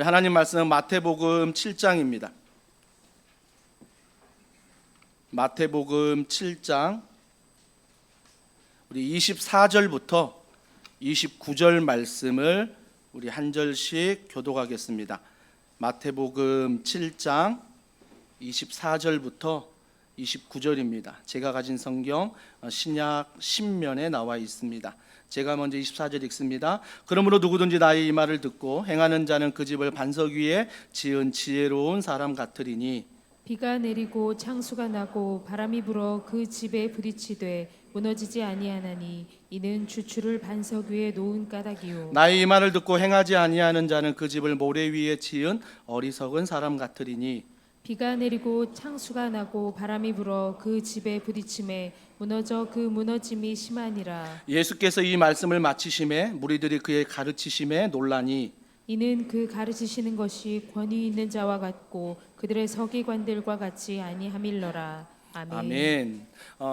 하나님 말씀은 마태복음 7장입니다. 마태복음 7장 우리 24절부터 29절 말씀을 우리 한 절씩 교독하겠습니다. 마태복음 7장 24절부터 29절입니다. 제가 가진 성경 신약 신면에 나와 있습니다. 제가 먼저 24절 읽습니다. 그러므로 누구든지 나의 이 말을 듣고 행하는 자는 그 집을 반석 위에 지은 지혜로운 사람 같으리니 비가 내리고 창수가 나고 바람이 불어 그 집에 부딪히되 무너지지 아니하나니 이는 주추를 반석 위에 놓은 까닭이요. 나의 이 말을 듣고 행하지 아니하는 자는 그 집을 모래 위에 지은 어리석은 사람 같으리니 비가 내리고 창수가 나고 바람이 불어 그 집에 부딪힘에 무너져 그 무너짐이 심하니라. 예수께서 이 말씀을 마치심에 무리들이 그의 가르치심에 놀라니 이는 그 가르치시는 것이 권위 있는 자와 같고 그들의 서기관들과 같이 아니함일러라. 아멘. 아멘.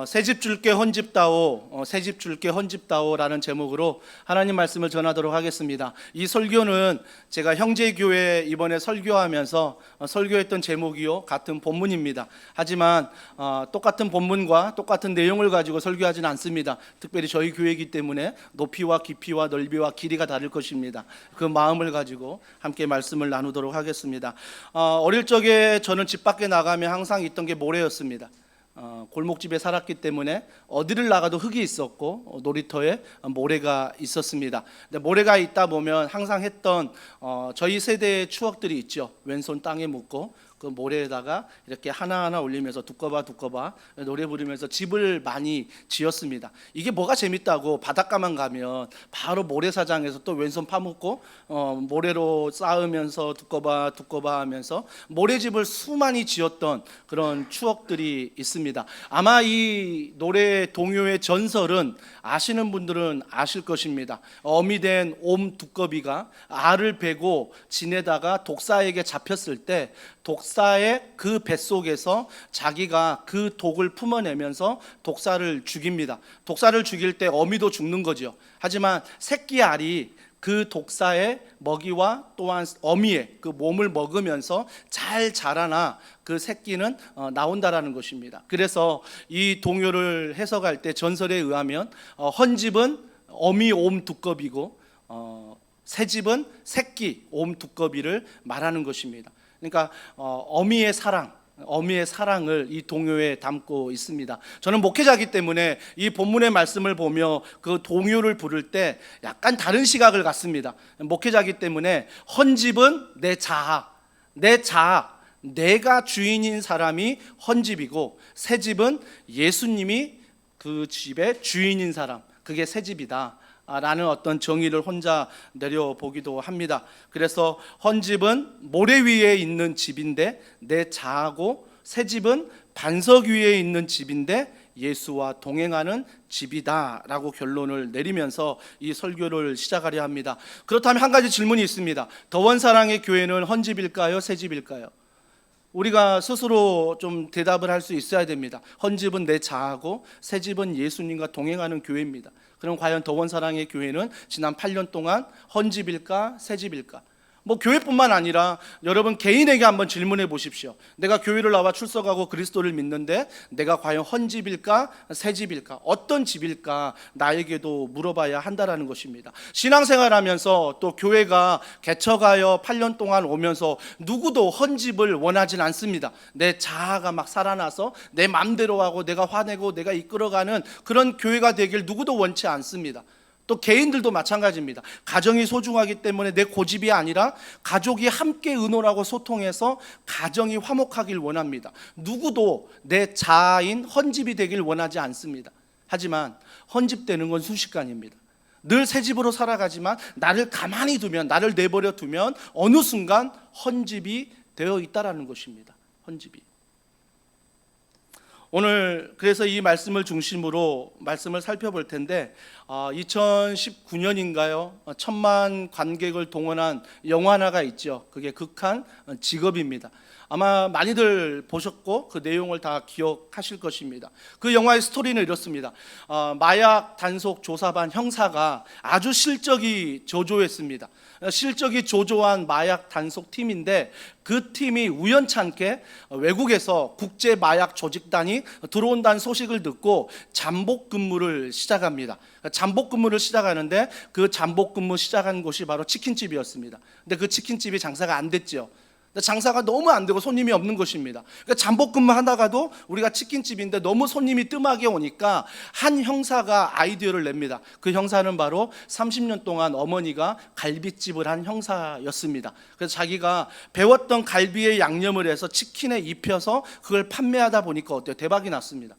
새집 줄게 헌집다오, 새집 줄게 헌집다오라는 제목으로 하나님 말씀을 전하도록 하겠습니다. 이 설교는 제가 형제교회 이번에 설교하면서 설교했던 제목이요 같은 본문입니다. 하지만 똑같은 본문과 똑같은 내용을 가지고 설교하지는 않습니다. 특별히 저희 교회이기 때문에 높이와 깊이와 넓이와 길이가 다를 것입니다. 그 마음을 가지고 함께 말씀을 나누도록 하겠습니다. 어릴 적에 저는 집 밖에 나가면 항상 있던 게 모래였습니다. 골목집에 살았기 때문에 어디를 나가도 흙이 있었고 놀이터에 모래가 있었습니다. 근데 모래가 있다 보면 항상 했던 저희 세대의 추억들이 있죠. 왼손 땅에 묻고 그 모래에다가 이렇게 하나하나 올리면서 두꺼봐 노래 부르면서 집을 많이 지었습니다. 이게 뭐가 재밌다고 바닷가만 가면 바로 모래사장에서 또 왼손 파묻고 모래로 쌓으면서 두꺼봐 하면서 모래집을 수많이 지었던 그런 추억들이 있습니다. 아마 이 노래 동요의 전설은 아시는 분들은 아실 것입니다. 어미 된 옴 두꺼비가 알을 베고 지내다가 독사에게 잡혔을 때 독사의 그 뱃속에서 자기가 그 독을 품어내면서 독사를 죽입니다. 독사를 죽일 때 어미도 죽는 거죠. 하지만 새끼 알이 그 독사의 먹이와 또한 어미의 그 몸을 먹으면서 잘 자라나 그 새끼는 나온다라는 것입니다. 그래서 이 동요를 해석할 때 전설에 의하면 헌집은 어미 옴 두꺼비고 새집은 새끼 옴 두꺼비를 말하는 것입니다. 그러니까 어미의 사랑을 이 동요에 담고 있습니다. 저는 목회자이기 때문에 이 본문의 말씀을 보며 그 동요를 부를 때 약간 다른 시각을 갖습니다. 목회자이기 때문에 헌집은 내 자아, 내가 주인인 사람이 헌집이고 새집은 예수님이 그 집의 주인인 사람, 그게 새집이다 라는 어떤 정의를 혼자 내려보기도 합니다. 그래서 헌집은 모래 위에 있는 집인데 내 자아고 새집은 반석 위에 있는 집인데 예수와 동행하는 집이다 라고 결론을 내리면서 이 설교를 시작하려 합니다. 그렇다면 한 가지 질문이 있습니다. 더원사랑의 교회는 헌집일까요? 새집일까요? 우리가 스스로 좀 대답을 할 수 있어야 됩니다. 헌집은 내 자아고 새집은 예수님과 동행하는 교회입니다. 그럼 과연 더원사랑의 교회는 지난 8년 동안 헌집일까 새집일까? 뭐 교회뿐만 아니라 여러분 개인에게 한번 질문해 보십시오. 내가 교회를 나와 출석하고 그리스도를 믿는데 내가 과연 헌집일까 새집일까? 어떤 집일까? 나에게도 물어봐야 한다라는 것입니다. 신앙생활하면서 또 교회가 개척하여 8년 동안 오면서 누구도 헌집을 원하진 않습니다. 내 자아가 막 살아나서 내 맘대로 하고 내가 화내고 내가 이끌어가는 그런 교회가 되길 누구도 원치 않습니다. 또 개인들도 마찬가지입니다. 가정이 소중하기 때문에 내 고집이 아니라 가족이 함께 의논하고 소통해서 가정이 화목하길 원합니다. 누구도 내 자아인 헌집이 되길 원하지 않습니다. 하지만 헌집되는 건 순식간입니다. 늘 새 집으로 살아가지만 나를 가만히 두면, 나를 내버려 두면 어느 순간 헌집이 되어 있다라는 것입니다. 헌집이. 오늘 그래서 이 말씀을 중심으로 말씀을 살펴볼 텐데 2019년인가요? 1,000만 관객을 동원한 영화화가 있죠. 그게 극한 직업입니다. 아마 많이들 보셨고 그 내용을 다 기억하실 것입니다. 그 영화의 스토리는 이렇습니다. 마약 단속 조사반 형사가 아주 실적이 조조했습니다. 실적이 조조한 마약 단속 팀인데 그 팀이 우연찮게 외국에서 국제 마약 조직단이 들어온다는 소식을 듣고 잠복 근무를 시작합니다. 잠복 근무를 시작하는데 그 잠복 근무 시작한 곳이 바로 치킨집이었습니다. 근데 그 치킨집이 장사가 안 됐죠. 장사가 너무 안 되고 손님이 없는 것입니다. 그러니까 잠복 근무하다가도 우리가 치킨집인데 너무 손님이 뜸하게 오니까 한 형사가 아이디어를 냅니다. 그 형사는 바로 30년 동안 어머니가 갈비집을 한 형사였습니다. 그래서 자기가 배웠던 갈비에 양념을 해서 치킨에 입혀서 그걸 판매하다 보니까 어때요? 대박이 났습니다.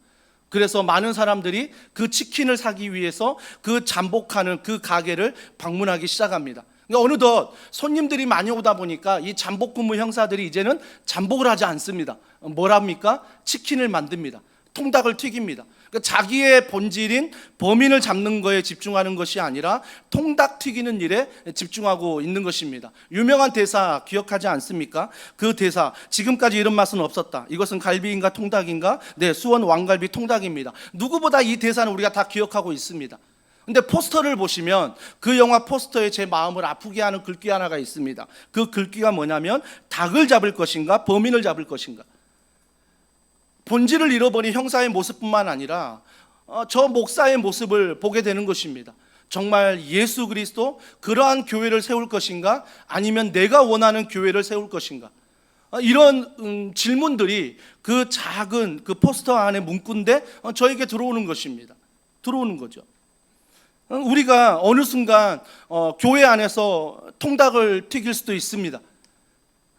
그래서 많은 사람들이 그 치킨을 사기 위해서 그 잠복하는 그 가게를 방문하기 시작합니다. 그러니까 어느덧 손님들이 많이 오다 보니까 이 잠복 근무 형사들이 이제는 잠복을 하지 않습니다. 뭘 합니까? 치킨을 만듭니다. 통닭을 튀깁니다. 그러니까 자기의 본질인 범인을 잡는 거에 집중하는 것이 아니라 통닭 튀기는 일에 집중하고 있는 것입니다. 유명한 대사 기억하지 않습니까? 그 대사, 지금까지 이런 맛은 없었다. 이것은 갈비인가 통닭인가? 네, 수원 왕갈비 통닭입니다. 누구보다 이 대사는 우리가 다 기억하고 있습니다. 근데 포스터를 보시면 그 영화 포스터에 제 마음을 아프게 하는 글귀 하나가 있습니다. 그 글귀가 뭐냐면 닭을 잡을 것인가 범인을 잡을 것인가. 본질을 잃어버린 형사의 모습뿐만 아니라 저 목사의 모습을 보게 되는 것입니다. 정말 예수 그리스도 그러한 교회를 세울 것인가 아니면 내가 원하는 교회를 세울 것인가. 이런 질문들이 그 작은 그 포스터 안에 문구인데 저에게 들어오는 것입니다. 들어오는 거죠. 우리가 어느 순간 교회 안에서 통닭을 튀길 수도 있습니다.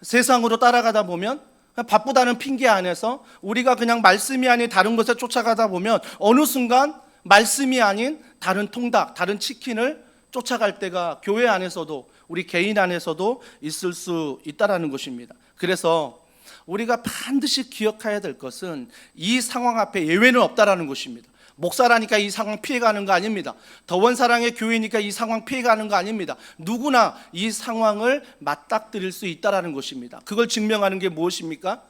세상으로 따라가다 보면 바쁘다는 핑계 안에서 우리가 그냥 말씀이 아닌 다른 것에 쫓아가다 보면 어느 순간 말씀이 아닌 다른 통닭, 다른 치킨을 쫓아갈 때가 교회 안에서도 우리 개인 안에서도 있을 수 있다라는 것입니다. 그래서 우리가 반드시 기억해야 될 것은 이 상황 앞에 예외는 없다라는 것입니다. 목사라니까 이 상황 피해가는 거 아닙니다. 더원사랑의 교회니까 이 상황 피해가는 거 아닙니다. 누구나 이 상황을 맞닥뜨릴 수 있다라는 것입니다. 그걸 증명하는 게 무엇입니까?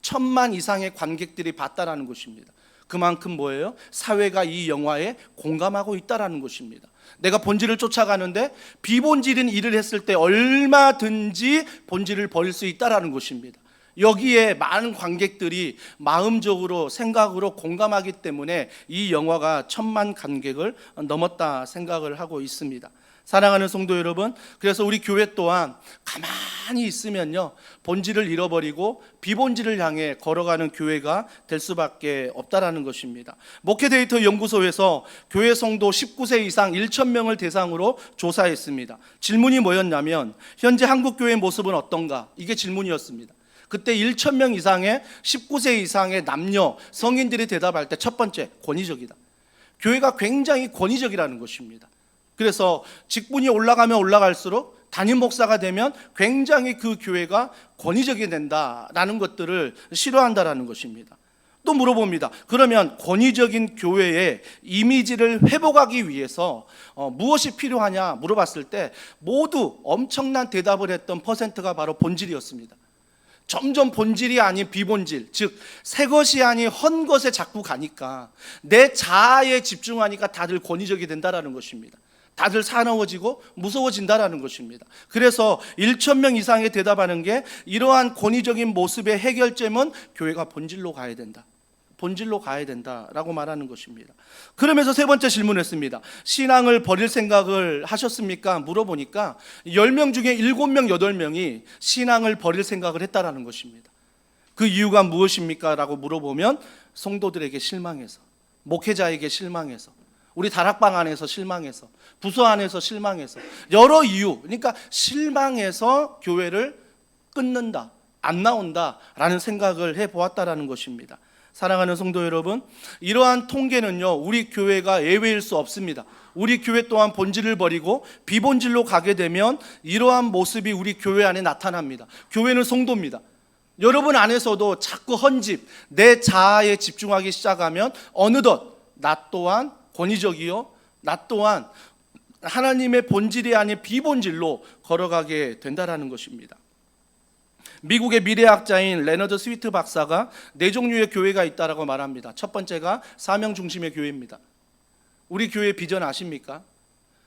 1,000만 이상의 관객들이 봤다라는 것입니다. 그만큼 뭐예요? 사회가 이 영화에 공감하고 있다라는 것입니다. 내가 본질을 쫓아가는데 비본질인 일을 했을 때 얼마든지 본질을 버릴 수 있다라는 것입니다. 여기에 많은 관객들이 마음적으로 생각으로 공감하기 때문에 이 영화가 1,000만 관객을 넘었다 생각을 하고 있습니다. 사랑하는 성도 여러분, 그래서 우리 교회 또한 가만히 있으면요 본질을 잃어버리고 비본질을 향해 걸어가는 교회가 될 수밖에 없다라는 것입니다. 목회데이터 연구소에서 교회 성도 19세 이상 1,000명을 대상으로 조사했습니다. 질문이 뭐였냐면 현재 한국 교회의 모습은 어떤가? 이게 질문이었습니다. 그때 1,000명 이상의 19세 이상의 남녀 성인들이 대답할 때 첫 번째, 권위적이다. 교회가 굉장히 권위적이라는 것입니다. 그래서 직분이 올라가면 올라갈수록 담임 목사가 되면 굉장히 그 교회가 권위적이 된다라는 것들을 싫어한다라는 것입니다. 또 물어봅니다. 그러면 권위적인 교회의 이미지를 회복하기 위해서 무엇이 필요하냐 물어봤을 때 모두 엄청난 대답을 했던 퍼센트가 바로 본질이었습니다. 점점 본질이 아닌 비본질, 즉 새 것이 아닌 헌 것에 자꾸 가니까 내 자아에 집중하니까 다들 권위적이 된다라는 것입니다. 다들 사나워지고 무서워진다라는 것입니다. 그래서 1,000명 이상의 대답하는 게 이러한 권위적인 모습의 해결점은 교회가 본질로 가야 된다. 본질로 가야 된다라고 말하는 것입니다. 그러면서 세 번째 질문했습니다. 신앙을 버릴 생각을 하셨습니까? 물어보니까 10명 중에 7명, 8명이 신앙을 버릴 생각을 했다라는 것입니다. 그 이유가 무엇입니까? 라고 물어보면 성도들에게 실망해서, 목회자에게 실망해서, 우리 다락방 안에서 실망해서, 부서 안에서 실망해서, 여러 이유, 그러니까 실망해서 교회를 끊는다, 안 나온다라는 생각을 해보았다라는 것입니다. 사랑하는 성도 여러분, 이러한 통계는요 우리 교회가 예외일 수 없습니다. 우리 교회 또한 본질을 버리고 비본질로 가게 되면 이러한 모습이 우리 교회 안에 나타납니다. 교회는 성도입니다. 여러분 안에서도 자꾸 헌집, 내 자아에 집중하기 시작하면 어느덧 나 또한 권위적이요 나 또한 하나님의 본질이 아닌 비본질로 걸어가게 된다라는 것입니다. 미국의 미래학자인 레너드 스위트 박사가 네 종류의 교회가 있다라고 말합니다. 첫 번째가 사명 중심의 교회입니다. 우리 교회 비전 아십니까?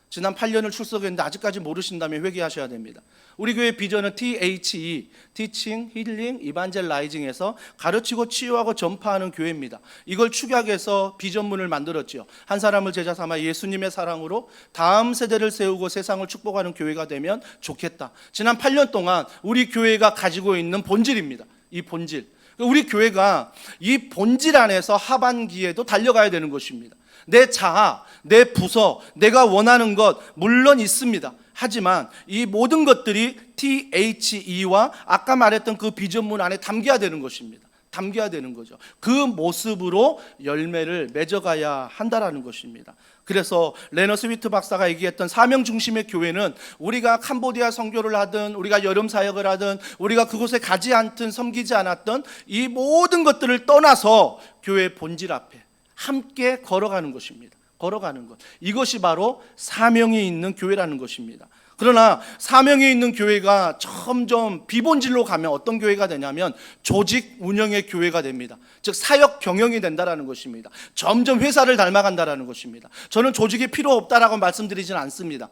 지난 8년을 출석했는데 아직까지 모르신다면 회개하셔야 됩니다. 우리 교회 비전은 THE, Teaching, Healing, Evangelizing에서 가르치고 치유하고 전파하는 교회입니다. 이걸 축약해서 비전문을 만들었죠. 한 사람을 제자 삼아 예수님의 사랑으로 다음 세대를 세우고 세상을 축복하는 교회가 되면 좋겠다. 지난 8년 동안 우리 교회가 가지고 있는 본질입니다. 이 본질. 우리 교회가 이 본질 안에서 하반기에도 달려가야 되는 것입니다. 내 자아, 내 부서, 내가 원하는 것 물론 있습니다. 하지만 이 모든 것들이 THE와 아까 말했던 그 비전문 안에 담겨야 되는 것입니다. 담겨야 되는 거죠. 그 모습으로 열매를 맺어가야 한다라는 것입니다. 그래서 레너 스위트 박사가 얘기했던 사명 중심의 교회는 우리가 캄보디아 선교를 하든 우리가 여름 사역을 하든 우리가 그곳에 가지 않든 섬기지 않았던 이 모든 것들을 떠나서 교회의 본질 앞에 함께 걸어가는 것입니다. 걸어가는 것. 이것이 바로 사명이 있는 교회라는 것입니다. 그러나 사명이 있는 교회가 점점 비본질로 가면 어떤 교회가 되냐면 조직 운영의 교회가 됩니다. 즉 사역 경영이 된다라는 것입니다. 점점 회사를 닮아간다라는 것입니다. 저는 조직이 필요 없다라고 말씀드리진 않습니다.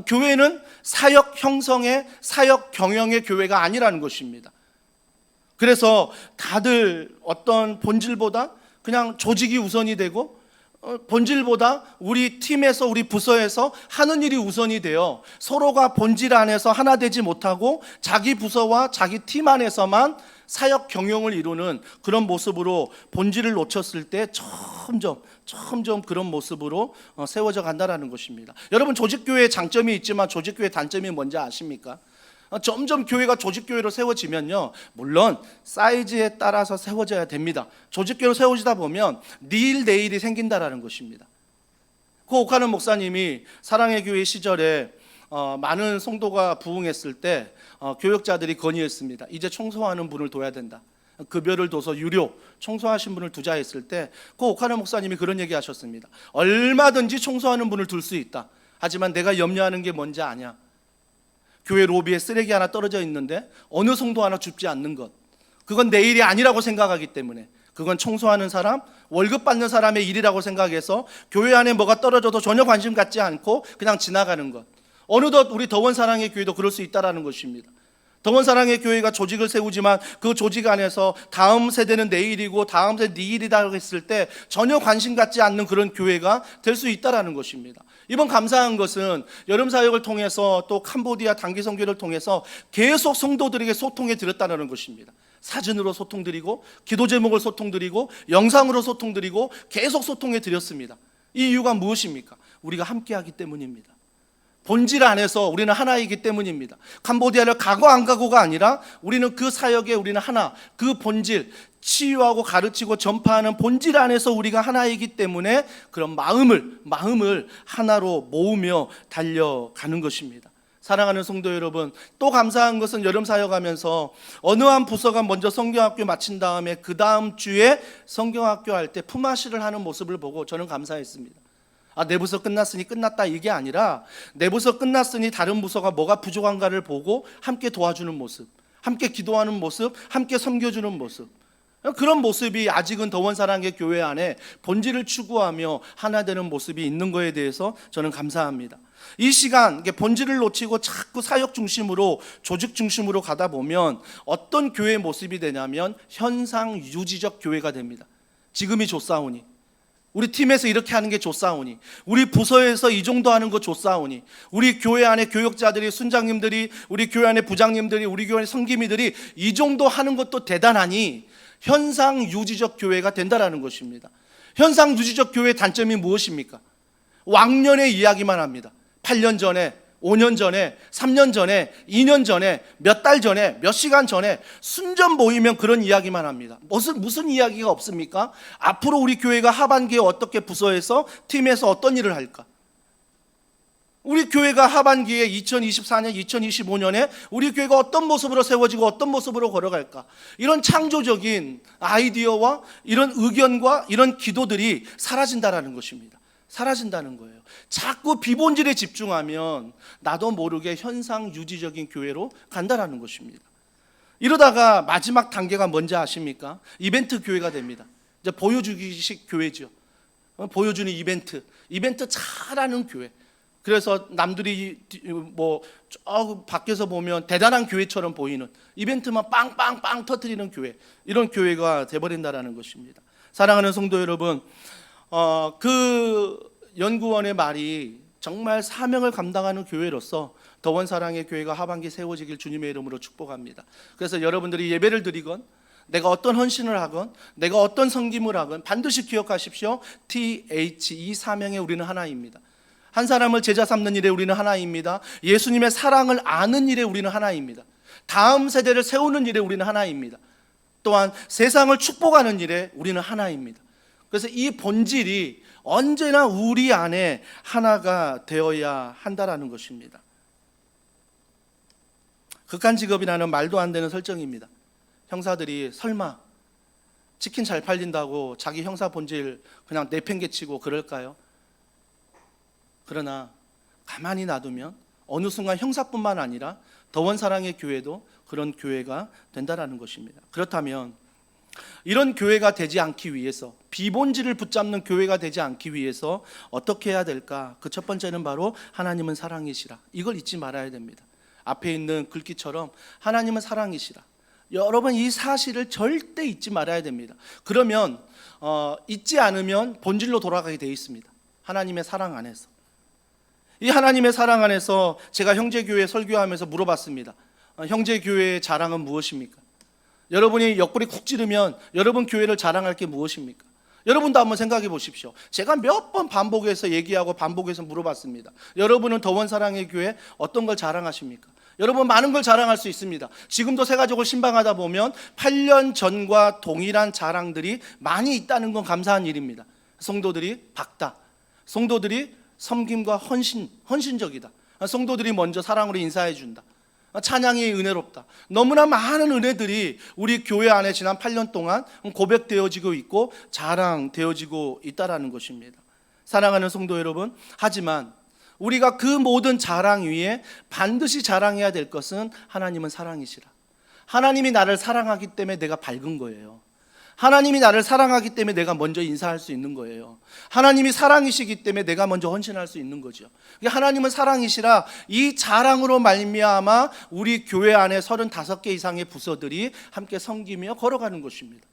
교회는 사역 형성의 사역 경영의 교회가 아니라는 것입니다. 그래서 다들 어떤 본질보다 그냥 조직이 우선이 되고 본질보다 우리 팀에서 우리 부서에서 하는 일이 우선이 되어 서로가 본질 안에서 하나 되지 못하고 자기 부서와 자기 팀 안에서만 사역 경영을 이루는 그런 모습으로 본질을 놓쳤을 때 점점 그런 모습으로 세워져 간다는 것입니다. 여러분 조직교회의 장점이 있지만 조직교회의 단점이 뭔지 아십니까? 점점 교회가 조직교회로 세워지면요, 물론 사이즈에 따라서 세워져야 됩니다. 조직교회로 세워지다 보면 내일이 생긴다라는 것입니다. 그 오카는 목사님이 사랑의 교회 시절에 많은 성도가 부흥했을 때 교역자들이 건의했습니다. 이제 청소하는 분을 둬야 된다. 급여를 둬서 유료 청소하신 분을 두자 했을 때 그 오카는 목사님이 그런 얘기 하셨습니다. 얼마든지 청소하는 분을 둘 수 있다. 하지만 내가 염려하는 게 뭔지 아냐? 교회 로비에 쓰레기 하나 떨어져 있는데 어느 성도 하나 줍지 않는 것, 그건 내 일이 아니라고 생각하기 때문에, 그건 청소하는 사람, 월급 받는 사람의 일이라고 생각해서 교회 안에 뭐가 떨어져도 전혀 관심 갖지 않고 그냥 지나가는 것. 어느덧 우리 더원 사랑의 교회도 그럴 수 있다라는 것입니다. 더원 사랑의 교회가 조직을 세우지만 그 조직 안에서 다음 세대는 내 일이고 다음 세대 네 일이다 했을 때 전혀 관심 갖지 않는 그런 교회가 될 수 있다라는 것입니다. 이번 감사한 것은 여름 사역을 통해서 또 캄보디아 단기 선교를 통해서 계속 성도들에게 소통해 드렸다는 것입니다. 사진으로 소통드리고 기도 제목을 소통드리고 영상으로 소통드리고 계속 소통해 드렸습니다. 이 이유가 무엇입니까? 우리가 함께하기 때문입니다. 본질 안에서 우리는 하나이기 때문입니다. 캄보디아를 가고 안 가고가 아니라 우리는 그 사역에 우리는 하나, 그 본질, 치유하고 가르치고 전파하는 본질 안에서 우리가 하나이기 때문에 그런 마음을 하나로 모으며 달려가는 것입니다. 사랑하는 성도 여러분, 또 감사한 것은 여름 사역하면서 어느 한 부서가 먼저 성경학교 마친 다음에 그 다음 주에 성경학교 할 때 품앗이를 하는 모습을 보고 저는 감사했습니다. 내 부서 끝났으니 끝났다 이게 아니라 내 부서 끝났으니 다른 부서가 뭐가 부족한가를 보고 함께 도와주는 모습, 함께 기도하는 모습, 함께 섬겨주는 모습, 그런 모습이 아직은 더원 사랑의 교회 안에 본질을 추구하며 하나 되는 모습이 있는 것에 대해서 저는 감사합니다. 이 시간 본질을 놓치고 자꾸 사역 중심으로 조직 중심으로 가다 보면 어떤 교회의 모습이 되냐면 현상 유지적 교회가 됩니다. 지금이 좋사오니, 우리 팀에서 이렇게 하는 게 좋사오니, 우리 부서에서 이 정도 하는 거 좋사오니, 우리 교회 안에 교역자들이, 순장님들이, 우리 교회 안에 부장님들이, 우리 교회 안에 성기미들이 이 정도 하는 것도 대단하니 현상 유지적 교회가 된다라는 것입니다. 현상 유지적 교회의 단점이 무엇입니까? 왕년의 이야기만 합니다. 8년 전에, 5년 전에, 3년 전에, 2년 전에, 몇 달 전에, 몇 시간 전에 순전 모이면 그런 이야기만 합니다. 무슨 이야기가 없습니까? 앞으로 우리 교회가 하반기에 어떻게 부서에서 팀에서 어떤 일을 할까? 우리 교회가 하반기에 2024년, 2025년에 우리 교회가 어떤 모습으로 세워지고 어떤 모습으로 걸어갈까? 이런 창조적인 아이디어와 이런 의견과 이런 기도들이 사라진다라는 것입니다. 사라진다는 거예요. 자꾸 비본질에 집중하면 나도 모르게 현상 유지적인 교회로 간다라는 것입니다. 이러다가 마지막 단계가 뭔지 아십니까? 이벤트 교회가 됩니다. 이제 보여주기식 교회죠. 보여주는 이벤트 잘하는 교회. 그래서 남들이 밖에서 보면 대단한 교회처럼 보이는, 이벤트만 빵빵빵 터뜨리는 교회, 이런 교회가 돼버린다라는 것입니다. 사랑하는 성도 여러분, 그 연구원의 말이 정말 사명을 감당하는 교회로서 더원 사랑의 교회가 하반기 세워지길 주님의 이름으로 축복합니다. 그래서 여러분들이 예배를 드리건, 내가 어떤 헌신을 하건, 내가 어떤 섬김을 하건 반드시 기억하십시오. 이 사명에 우리는 하나입니다. 한 사람을 제자 삼는 일에 우리는 하나입니다. 예수님의 사랑을 아는 일에 우리는 하나입니다. 다음 세대를 세우는 일에 우리는 하나입니다. 또한 세상을 축복하는 일에 우리는 하나입니다. 그래서 이 본질이 언제나 우리 안에 하나가 되어야 한다라는 것입니다. 극한 직업이라는 말도 안 되는 설정입니다. 형사들이 설마 치킨 잘 팔린다고 자기 형사 본질 그냥 내팽개치고 그럴까요? 그러나 가만히 놔두면 어느 순간 형사뿐만 아니라 더원 사랑의 교회도 그런 교회가 된다라는 것입니다. 그렇다면 이런 교회가 되지 않기 위해서, 비본질을 붙잡는 교회가 되지 않기 위해서 어떻게 해야 될까? 그 첫 번째는 바로 하나님은 사랑이시라. 이걸 잊지 말아야 됩니다. 앞에 있는 글귀처럼 하나님은 사랑이시라. 여러분, 이 사실을 절대 잊지 말아야 됩니다. 그러면 잊지 않으면 본질로 돌아가게 되어 있습니다. 하나님의 사랑 안에서. 이 하나님의 사랑 안에서 제가 형제교회 설교하면서 물어봤습니다. 형제교회의 자랑은 무엇입니까? 여러분이 옆구리 쿡 찌르면 여러분 교회를 자랑할 게 무엇입니까? 여러분도 한번 생각해 보십시오. 제가 몇 번 반복해서 얘기하고 반복해서 물어봤습니다. 여러분은 더원 사랑의 교회 어떤 걸 자랑하십니까? 여러분, 많은 걸 자랑할 수 있습니다. 지금도 새가족을 신방하다 보면 8년 전과 동일한 자랑들이 많이 있다는 건 감사한 일입니다. 성도들이 밝다, 성도들이 섬김과 헌신적이다, 성도들이 먼저 사랑으로 인사해 준다, 찬양이 은혜롭다. 너무나 많은 은혜들이 우리 교회 안에 지난 8년 동안 고백되어지고 있고 자랑되어지고 있다라는 것입니다. 사랑하는 성도 여러분, 하지만 우리가 그 모든 자랑 위에 반드시 자랑해야 될 것은 하나님은 사랑이시라. 하나님이 나를 사랑하기 때문에 내가 밝은 거예요. 하나님이 나를 사랑하기 때문에 내가 먼저 인사할 수 있는 거예요. 하나님이 사랑이시기 때문에 내가 먼저 헌신할 수 있는 거죠. 하나님은 사랑이시라. 이 자랑으로 말미암아 우리 교회 안에 35개 이상의 부서들이 함께 섬기며 걸어가는 것입니다.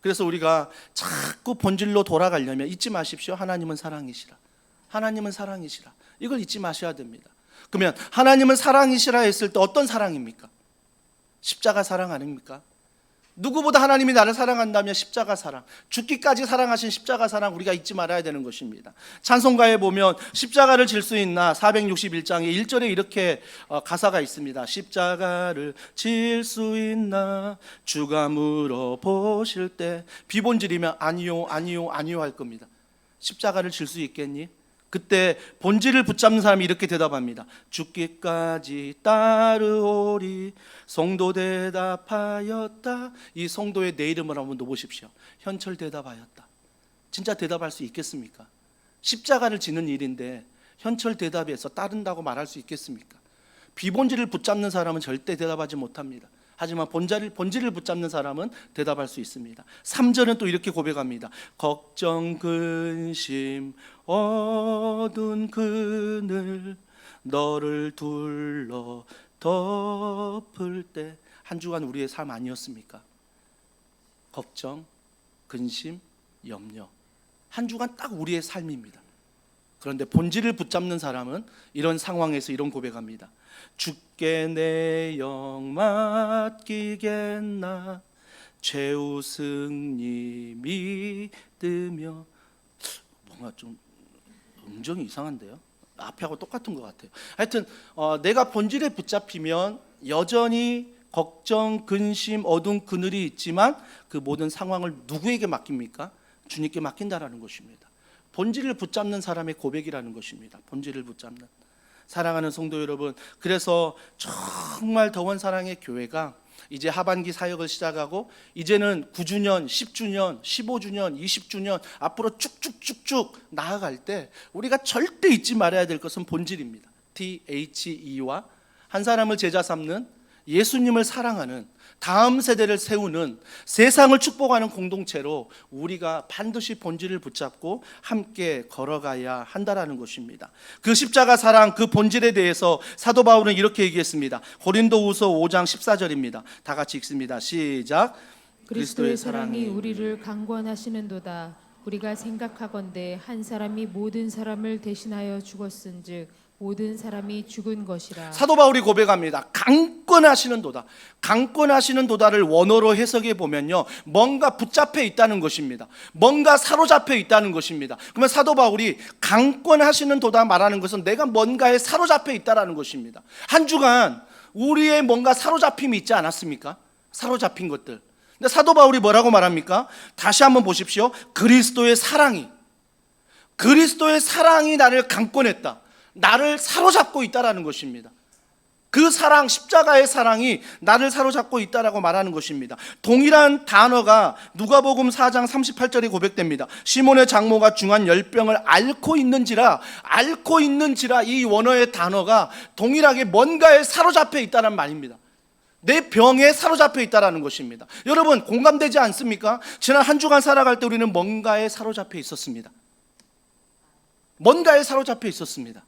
그래서 우리가 자꾸 본질로 돌아가려면 잊지 마십시오. 하나님은 사랑이시라. 하나님은 사랑이시라. 이걸 잊지 마셔야 됩니다. 그러면 하나님은 사랑이시라 했을 때 어떤 사랑입니까? 십자가 사랑 아닙니까? 누구보다 하나님이 나를 사랑한다면 십자가 사랑, 죽기까지 사랑하신 십자가 사랑, 우리가 잊지 말아야 되는 것입니다. 찬송가에 보면 십자가를 질 수 있나 461장에 1절에 이렇게 가사가 있습니다. 십자가를 질 수 있나 주가 물어보실 때, 비본질이면 아니요 아니요 아니요 할 겁니다. 십자가를 질 수 있겠니? 그때 본질을 붙잡는 사람이 이렇게 대답합니다. 죽기까지 따르오리. 성도 대답하였다. 이 성도의 내 이름을 한번 넣어보십시오. 현철 대답하였다. 진짜 대답할 수 있겠습니까? 십자가를 지는 일인데 현철 대답해서 따른다고 말할 수 있겠습니까? 비본질을 붙잡는 사람은 절대 대답하지 못합니다. 하지만 본질을 붙잡는 사람은 대답할 수 있습니다. 3절은 또 이렇게 고백합니다. 걱정 근심 어두운 그늘 너를 둘러 덮을 때. 한 주간 우리의 삶 아니었습니까? 걱정, 근심, 염려, 한 주간 딱 우리의 삶입니다. 그런데 본질을 붙잡는 사람은 이런 상황에서 이런 고백합니다. 주께 내 영 맡기겠나 최우승이 믿으며. 뭔가 좀 음정이 이상한데요? 앞에하고 똑같은 것 같아요. 하여튼 내가 본질에 붙잡히면 여전히 걱정, 근심, 어두운 그늘이 있지만 그 모든 상황을 누구에게 맡깁니까? 주님께 맡긴다라는 것입니다. 본질을 붙잡는 사람의 고백이라는 것입니다. 본질을 붙잡는. 사랑하는 성도 여러분, 그래서 정말 더원 사랑의 교회가 이제 하반기 사역을 시작하고 이제는 9주년, 10주년, 15주년, 20주년 앞으로 쭉쭉쭉쭉 나아갈 때 우리가 절대 잊지 말아야 될 것은 본질입니다. THE와 한 사람을 제자 삼는, 예수님을 사랑하는, 다음 세대를 세우는, 세상을 축복하는 공동체로 우리가 반드시 본질을 붙잡고 함께 걸어가야 한다라는 것입니다. 그 십자가 사랑, 그 본질에 대해서 사도 바울은 이렇게 얘기했습니다. 고린도후서 5장 14절입니다. 다 같이 읽습니다. 시작. 그리스도의 사랑이 우리를 강권하시는도다. 우리가 생각하건대 한 사람이 모든 사람을 대신하여 죽었은즉 모든 사람이 죽은 것이라. 사도 바울이 고백합니다. 강권하시는 도다. 강권하시는 도다를 원어로 해석해 보면요, 뭔가 붙잡혀 있다는 것입니다. 뭔가 사로잡혀 있다는 것입니다. 그러면 사도 바울이 강권하시는 도다 말하는 것은 내가 뭔가에 사로잡혀 있다라는 것입니다. 한 주간 우리의 뭔가 사로잡힘이 있지 않았습니까? 사로잡힌 것들. 근데 사도 바울이 뭐라고 말합니까? 다시 한번 보십시오. 그리스도의 사랑이 나를 강권했다. 나를 사로잡고 있다라는 것입니다. 그 사랑, 십자가의 사랑이 나를 사로잡고 있다라고 말하는 것입니다. 동일한 단어가 누가복음 4장 38절에 고백됩니다. 시몬의 장모가 중한 열병을 앓고 있는지라 이 원어의 단어가 동일하게 뭔가에 사로잡혀 있다는 말입니다. 내 병에 사로잡혀 있다라는 것입니다. 여러분 공감되지 않습니까? 지난 한 주간 살아갈 때 우리는 뭔가에 사로잡혀 있었습니다. 뭔가에 사로잡혀 있었습니다.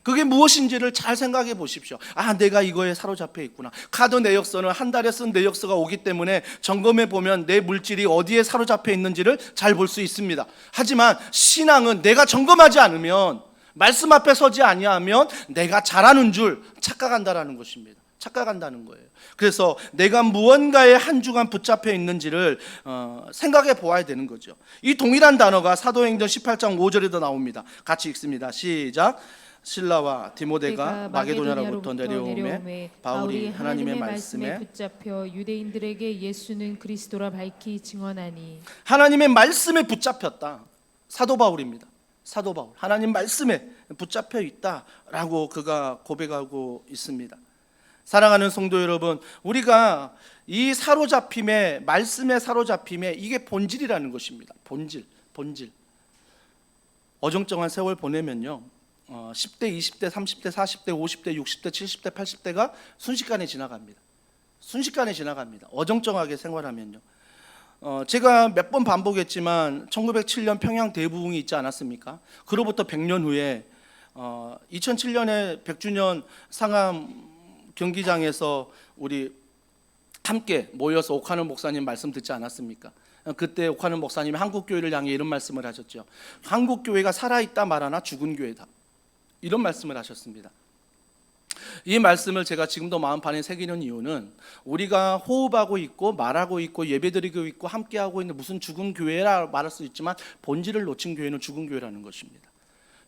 그게 무엇인지를 잘 생각해 보십시오. 아, 내가 이거에 사로잡혀 있구나. 카드 내역서는 한 달에 쓴 내역서가 오기 때문에 점검해 보면 내 물질이 어디에 사로잡혀 있는지를 잘 볼 수 있습니다. 하지만 신앙은 내가 점검하지 않으면, 말씀 앞에 서지 아니하면 내가 잘하는 줄 착각한다라는 것입니다. 착각한다는 거예요. 그래서 내가 무언가에 한 주간 붙잡혀 있는지를 생각해 보아야 되는 거죠. 이 동일한 단어가 사도행전 18장 5절에도 나옵니다. 같이 읽습니다. 시작. 실라와 디모데가 마게도냐로부터 내려오매 바울이 하나님의 말씀에 붙잡혀 유대인들에게 예수는 그리스도라 밝히 증언하니. 하나님의 말씀에 붙잡혔다. 사도 바울입니다. 사도 바울. 하나님 말씀에 붙잡혀 있다라고 그가 고백하고 있습니다. 사랑하는 성도 여러분, 우리가 이 사로잡힘에, 말씀의 사로잡힘에 이게 본질이라는 것입니다. 본질. 어정쩡한 세월 보내면요, 10대, 20대, 30대, 40대, 50대, 60대, 70대, 80대가 순식간에 지나갑니다. 어정쩡하게 생활하면요. 제가 몇 번 반복했지만 1907년 평양 대부흥이 있지 않았습니까? 그로부터 100년 후에 2007년에 100주년 상암 경기장에서 우리 함께 모여서 옥하는 목사님 말씀 듣지 않았습니까? 그때 옥하는 목사님이 한국교회를 향해 이런 말씀을 하셨죠. 한국교회가 살아있다 말하나 죽은 교회다, 이런 말씀을 하셨습니다. 이 말씀을 제가 지금도 마음판에 새기는 이유는 우리가 호흡하고 있고 말하고 있고 예배드리고 있고 함께하고 있는 무슨 죽은 교회라 말할 수 있지만 본질을 놓친 교회는 죽은 교회라는 것입니다.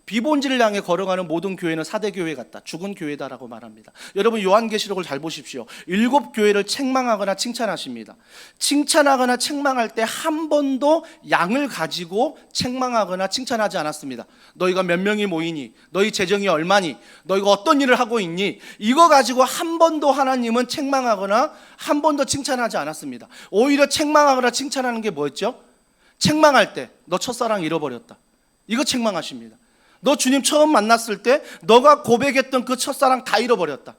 비본질을 향해 걸어가는 모든 교회는 사대교회 같다, 죽은 교회다라고 말합니다. 여러분 요한계시록을 잘 보십시오. 7교회를 책망하거나 칭찬하십니다. 칭찬하거나 책망할 때 한 번도 양을 가지고 책망하거나 칭찬하지 않았습니다. 너희가 몇 명이 모이니, 너희 재정이 얼마니, 너희가 어떤 일을 하고 있니, 이거 가지고 한 번도 하나님은 책망하거나 한 번도 칭찬하지 않았습니다. 오히려 책망하거나 칭찬하는 게 뭐였죠? 책망할 때 너 첫사랑 잃어버렸다, 이거 책망하십니다. 너 주님 처음 만났을 때 너가 고백했던 그 첫사랑 다 잃어버렸다.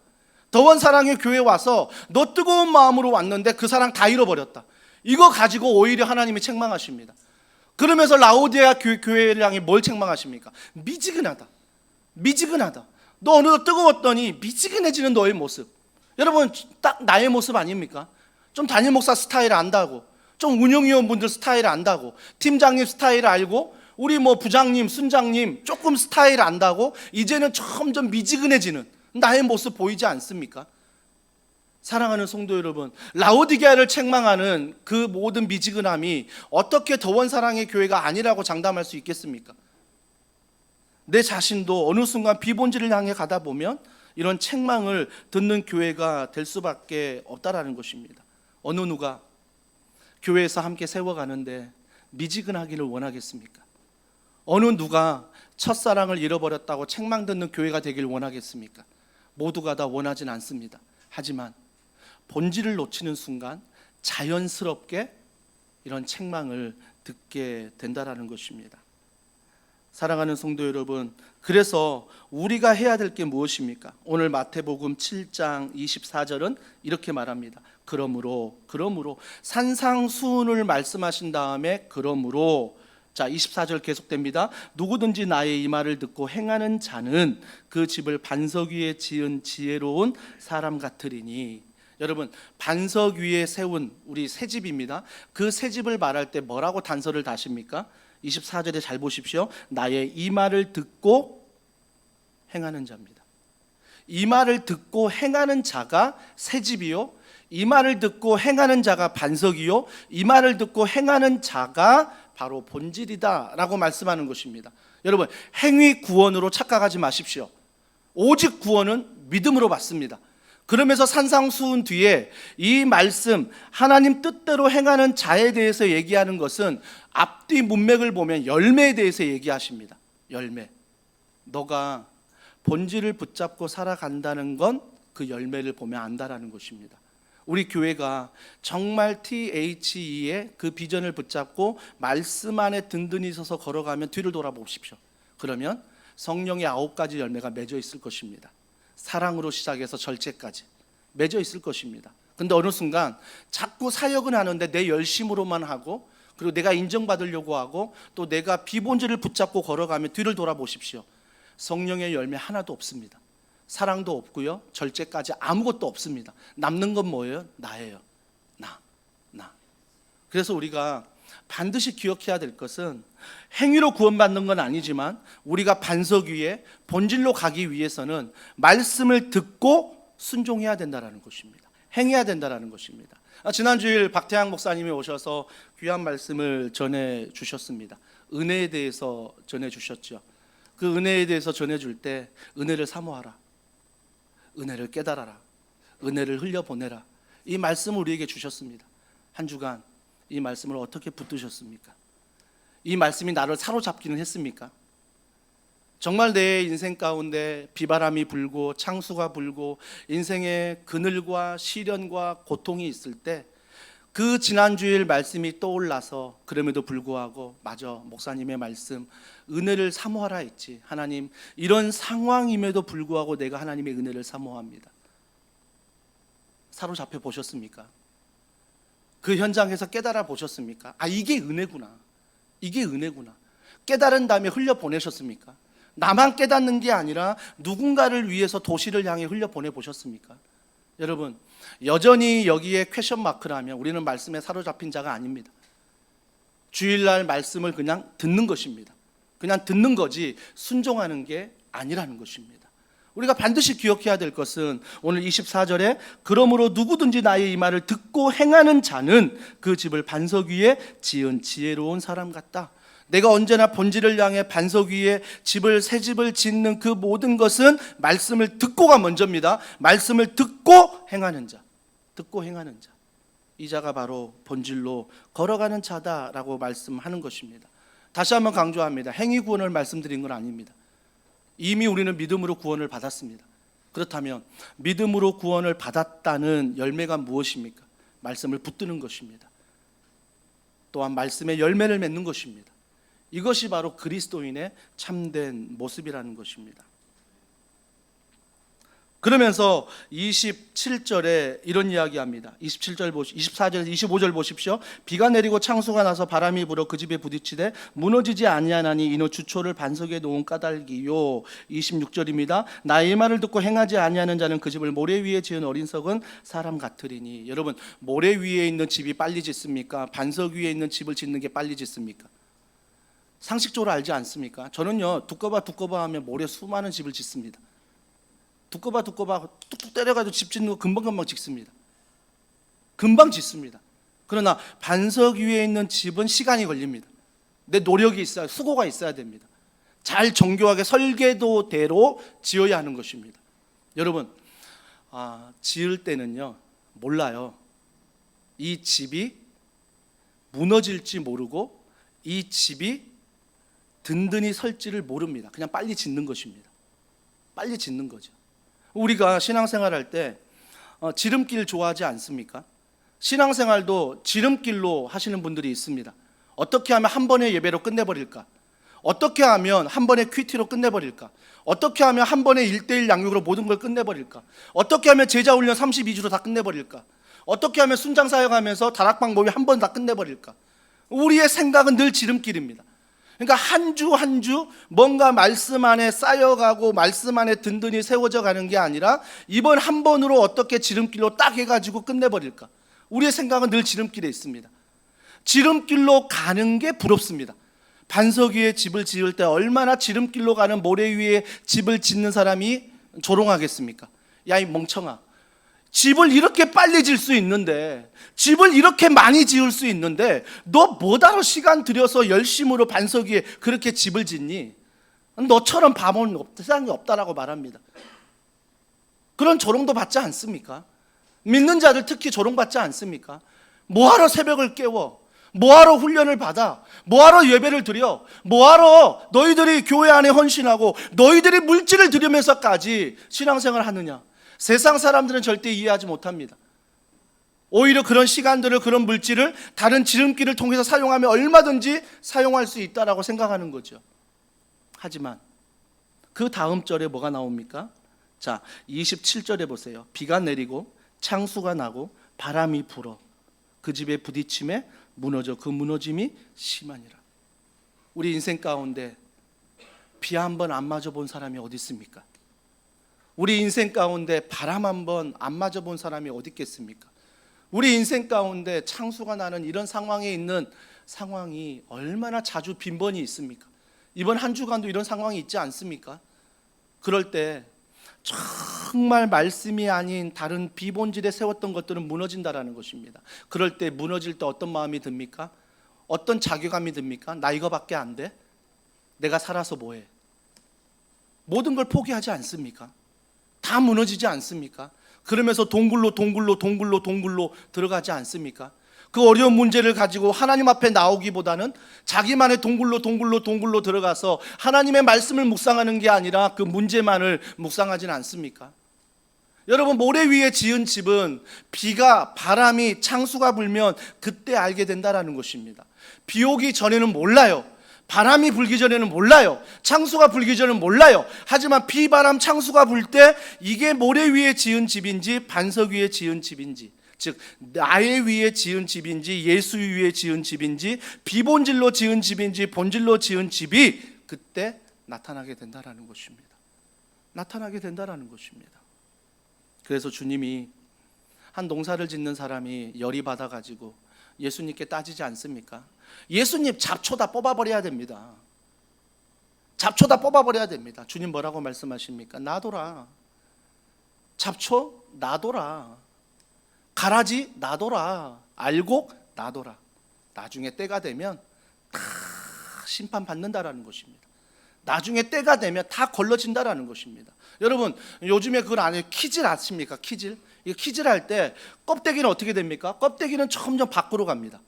더원 사랑의 교회 와서 너 뜨거운 마음으로 왔는데 그 사랑 다 잃어버렸다. 이거 가지고 오히려 하나님이 책망하십니다. 그러면서 라오디게아 교회를 향해 뭘 책망하십니까? 미지근하다. 너 어느덧 뜨거웠더니 미지근해지는 너의 모습. 여러분 딱 나의 모습 아닙니까? 좀 담임 목사 스타일 안다고, 좀 운영위원분들 스타일 안다고, 팀장님 스타일 알고, 우리 부장님, 순장님 조금 스타일 안다고 이제는 점점 미지근해지는 나의 모습 보이지 않습니까? 사랑하는 성도 여러분, 라오디게아를 책망하는 그 모든 미지근함이 어떻게 더원 사랑의 교회가 아니라고 장담할 수 있겠습니까? 내 자신도 어느 순간 비본질을 향해 가다 보면 이런 책망을 듣는 교회가 될 수밖에 없다라는 것입니다. 어느 누가 교회에서 함께 세워가는데 미지근하기를 원하겠습니까? 어느 누가 첫사랑을 잃어버렸다고 책망 듣는 교회가 되길 원하겠습니까? 모두가 다 원하진 않습니다. 하지만 본질을 놓치는 순간 자연스럽게 이런 책망을 듣게 된다라는 것입니다. 사랑하는 성도 여러분, 그래서 우리가 해야 될 게 무엇입니까? 오늘 마태복음 7장 24절은 이렇게 말합니다. 그러므로 산상수훈을 말씀하신 다음에 그러므로, 자 24절 계속됩니다. 누구든지 나의 이 말을 듣고 행하는 자는 그 집을 반석 위에 지은 지혜로운 사람 같으리니. 여러분, 반석 위에 세운 우리 새 집입니다. 그 새 집을 말할 때 뭐라고 단서를 다십니까? 24절에 잘 보십시오. 나의 이 말을 듣고 행하는 자입니다. 이 말을 듣고 행하는 자가 새 집이요, 이 말을 듣고 행하는 자가 반석이요, 이 말을 듣고 행하는 자가 바로 본질이다 라고 말씀하는 것입니다. 여러분, 행위 구원으로 착각하지 마십시오. 오직 구원은 믿음으로 받습니다. 그러면서 산상수훈 뒤에 이 말씀, 하나님 뜻대로 행하는 자에 대해서 얘기하는 것은 앞뒤 문맥을 보면 열매에 대해서 얘기하십니다. 열매. 너가 본질을 붙잡고 살아간다는 건 그 열매를 보면 안다라는 것입니다. 우리 교회가 정말 THE의 그 비전을 붙잡고 말씀 안에 든든히 서서 걸어가면 뒤를 돌아보십시오. 그러면 성령의 9가지 열매가 맺어 있을 것입니다. 사랑으로 시작해서 절제까지 맺어 있을 것입니다. 근데 어느 순간 자꾸 사역은 하는데 내 열심으로만 하고, 그리고 내가 인정받으려고 하고, 또 내가 비본질을 붙잡고 걸어가면 뒤를 돌아보십시오. 성령의 열매 하나도 없습니다. 사랑도 없고요, 절제까지 아무것도 없습니다. 남는 건 뭐예요? 나예요. 나. 그래서 우리가 반드시 기억해야 될 것은 행위로 구원받는 건 아니지만 우리가 반석 위에 본질로 가기 위해서는 말씀을 듣고 순종해야 된다는 것입니다. 행해야 된다는 것입니다. 지난 주일 박태양 목사님이 오셔서 귀한 말씀을 전해 주셨습니다. 은혜에 대해서 전해 주셨죠. 그 은혜에 대해서 전해 줄 때 은혜를 사모하라, 은혜를 깨달아라, 은혜를 흘려보내라, 이 말씀을 우리에게 주셨습니다. 한 주간 이 말씀을 어떻게 붙드셨습니까? 이 말씀이 나를 사로잡기는 했습니까? 정말 내 인생 가운데 비바람이 불고 창수가 불고 인생의 그늘과 시련과 고통이 있을 때 그 지난주일 말씀이 떠올라서 그럼에도 불구하고 맞아, 목사님의 말씀 은혜를 사모하라 했지. 하나님, 이런 상황임에도 불구하고 내가 하나님의 은혜를 사모합니다. 사로잡혀 보셨습니까? 그 현장에서 깨달아 보셨습니까? 아, 이게 은혜구나, 이게 은혜구나. 깨달은 다음에 흘려보내셨습니까? 나만 깨닫는 게 아니라 누군가를 위해서 도시를 향해 흘려보내 보셨습니까? 여러분, 여전히 여기에 퀘션 마크라면 우리는 말씀에 사로잡힌 자가 아닙니다. 주일날 말씀을 그냥 듣는 것입니다. 그냥 듣는 거지 순종하는 게 아니라는 것입니다. 우리가 반드시 기억해야 될 것은 오늘 24절에 그러므로 누구든지 나의 이 말을 듣고 행하는 자는 그 집을 반석 위에 지은 지혜로운 사람 같다. 내가 언제나 본질을 향해 반석 위에 새 집을 짓는 그 모든 것은 말씀을 듣고가 먼저입니다. 말씀을 듣고 행하는 자, 듣고 행하는 자, 이 자가 바로 본질로 걸어가는 자다라고 말씀하는 것입니다. 다시 한번 강조합니다. 행위 구원을 말씀드린 건 아닙니다. 이미 우리는 믿음으로 구원을 받았습니다. 그렇다면 믿음으로 구원을 받았다는 열매가 무엇입니까? 말씀을 붙드는 것입니다. 또한 말씀의 열매를 맺는 것입니다. 이것이 바로 그리스도인의 참된 모습이라는 것입니다. 그러면서 27절에 이런 이야기합니다. 24절에서 25절 보십시오. 비가 내리고 창수가 나서 바람이 불어 그 집에 부딪히되 무너지지 아니하나니 이는 주초를 반석에 놓은 까닭이요. 26절입니다. 나의 말을 듣고 행하지 아니하는 자는 그 집을 모래 위에 지은 어린석은 사람 같으리니. 여러분, 모래 위에 있는 집이 빨리 짓습니까? 반석 위에 있는 집을 짓는 게 빨리 짓습니까? 상식적으로 알지 않습니까? 저는요, 두꺼봐 하면 모래 수많은 집을 짓습니다. 두꺼봐 뚝뚝 때려가지고 집 짓는 거 금방금방 짓습니다. 금방 짓습니다. 그러나 반석 위에 있는 집은 시간이 걸립니다. 내 노력이 있어야, 수고가 있어야 됩니다. 잘 정교하게 설계도대로 지어야 하는 것입니다. 여러분, 지을 때는요, 몰라요. 이 집이 무너질지 모르고 이 집이 든든히 설지를 모릅니다. 그냥 빨리 짓는 것입니다. 빨리 짓는 거죠. 우리가 신앙생활 할 때 지름길 좋아하지 않습니까? 신앙생활도 지름길로 하시는 분들이 있습니다. 어떻게 하면 한 번의 예배로 끝내버릴까? 어떻게 하면 한 번의 큐티로 끝내버릴까? 어떻게 하면 한 번의 1:1 양육으로 모든 걸 끝내버릴까? 어떻게 하면 제자훈련 32주로 다 끝내버릴까? 어떻게 하면 순장 사역하면서 다락방 모임 한 번 다 끝내버릴까? 우리의 생각은 늘 지름길입니다. 그러니까 한 주 한 주 뭔가 말씀 안에 쌓여가고 말씀 안에 든든히 세워져 가는 게 아니라 이번 한 번으로 어떻게 지름길로 딱 해가지고 끝내버릴까? 우리의 생각은 늘 지름길에 있습니다. 지름길로 가는 게 부럽습니다. 반석 위에 집을 지을 때 얼마나 지름길로 가는 모래 위에 집을 짓는 사람이 조롱하겠습니까? 야, 이 멍청아, 집을 이렇게 빨리 질 수 있는데, 집을 이렇게 많이 지을 수 있는데 너 뭐다로 시간 들여서 열심으로 반석 위에 그렇게 집을 짓니? 너처럼 바보는 세상에 없다라고 말합니다. 그런 조롱도 받지 않습니까? 믿는 자들 특히 조롱받지 않습니까? 뭐하러 새벽을 깨워? 뭐하러 훈련을 받아? 뭐하러 예배를 드려? 뭐하러 너희들이 교회 안에 헌신하고 너희들이 물질을 드리면서까지 신앙생활을 하느냐? 세상 사람들은 절대 이해하지 못합니다. 오히려 그런 시간들을, 그런 물질을 다른 지름길을 통해서 사용하면 얼마든지 사용할 수 있다라고 생각하는 거죠. 하지만 그 다음 절에 뭐가 나옵니까? 자, 27절에 보세요. 비가 내리고 창수가 나고 바람이 불어 그 집에 부딪힘에 무너져 그 무너짐이 심하니라. 우리 인생 가운데 비 한 번 안 맞아 본 사람이 어디 있습니까? 우리 인생 가운데 바람 한 번 안 맞아 본 사람이 어디 있겠습니까? 우리 인생 가운데 창수가 나는 이런 상황에 있는 상황이 얼마나 자주 빈번히 있습니까? 이번 한 주간도 이런 상황이 있지 않습니까? 그럴 때 정말 말씀이 아닌 다른 비본질에 세웠던 것들은 무너진다라는 것입니다. 그럴 때 무너질 때 어떤 마음이 듭니까? 어떤 자괴감이 듭니까? 나 이거밖에 안 돼? 내가 살아서 뭐해? 모든 걸 포기하지 않습니까? 다 무너지지 않습니까? 그러면서 동굴로 들어가지 않습니까? 그 어려운 문제를 가지고 하나님 앞에 나오기보다는 자기만의 동굴로 들어가서 하나님의 말씀을 묵상하는 게 아니라 그 문제만을 묵상하지는 않습니까? 여러분, 모래 위에 지은 집은 비가, 바람이, 창수가 불면 그때 알게 된다라는 것입니다. 비 오기 전에는 몰라요. 바람이 불기 전에는 몰라요. 창수가 불기 전에는 몰라요. 하지만 비, 바람, 창수가 불 때 이게 모래 위에 지은 집인지 반석 위에 지은 집인지, 즉 나의 위에 지은 집인지 예수 위에 지은 집인지 비본질로 지은 집인지 본질로 지은 집이 그때 나타나게 된다라는 것입니다. 나타나게 된다라는 것입니다. 그래서 주님이 한 농사를 짓는 사람이 열이 받아가지고 예수님께 따지지 않습니까? 예수님, 잡초 다 뽑아버려야 됩니다. 잡초 다 뽑아버려야 됩니다. 주님 뭐라고 말씀하십니까? 놔둬라. 잡초 놔둬라. 가라지 놔둬라. 알곡 놔둬라. 나중에 때가 되면 다 심판받는다라는 것입니다. 나중에 때가 되면 다 걸러진다라는 것입니다. 여러분, 요즘에 그걸 안 해요. 키질 아십니까? 키질. 이거 키질할 때 껍데기는 어떻게 됩니까? 껍데기는 점점 밖으로 갑니다.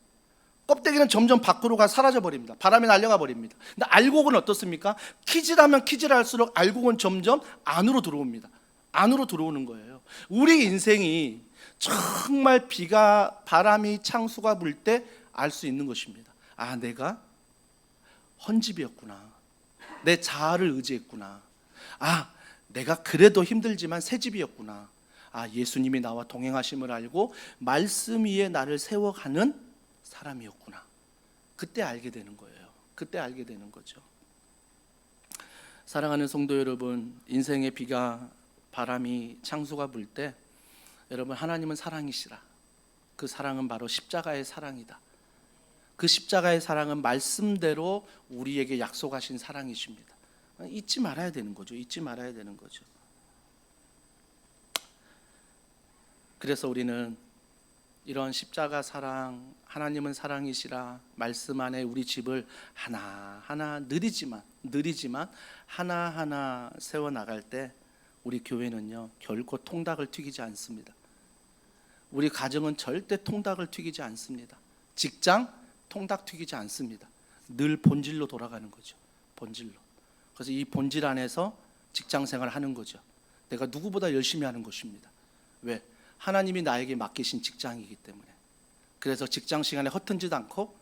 껍데기는 점점 밖으로 가 사라져 버립니다. 바람에 날려가 버립니다. 근데 알곡은 어떻습니까? 키질하면 키질할수록 알곡은 점점 안으로 들어옵니다. 안으로 들어오는 거예요. 우리 인생이 정말 비가, 바람이, 창수가 불 때 알 수 있는 것입니다. 아, 내가 헌집이었구나. 내 자아를 의지했구나. 아, 내가 그래도 힘들지만 새 집이었구나. 아, 예수님이 나와 동행하심을 알고 말씀 위에 나를 세워가는 사람이었구나. 그때 알게 되는 거예요. 그때 알게 되는 거죠. 사랑하는 성도 여러분, 인생의 비가, 바람이, 창수가 불 때 여러분, 하나님은 사랑이시라. 그 사랑은 바로 십자가의 사랑이다. 그 십자가의 사랑은 말씀대로 우리에게 약속하신 사랑이십니다. 잊지 말아야 되는 거죠. 잊지 말아야 되는 거죠. 그래서 우리는 이런 십자가 사랑, 하나님은 사랑이시라 말씀 안에 우리 집을 하나하나 느리지만 하나하나 세워나갈 때 우리 교회는요, 결코 통닭을 튀기지 않습니다. 우리 가정은 절대 통닭을 튀기지 않습니다. 직장 통닭 튀기지 않습니다. 늘 본질로 돌아가는 거죠. 본질로. 그래서 이 본질 안에서 직장 생활을 하는 거죠. 내가 누구보다 열심히 하는 것입니다. 왜? 하나님이 나에게 맡기신 직장이기 때문에. 그래서 직장 시간에 허튼 짓 않고,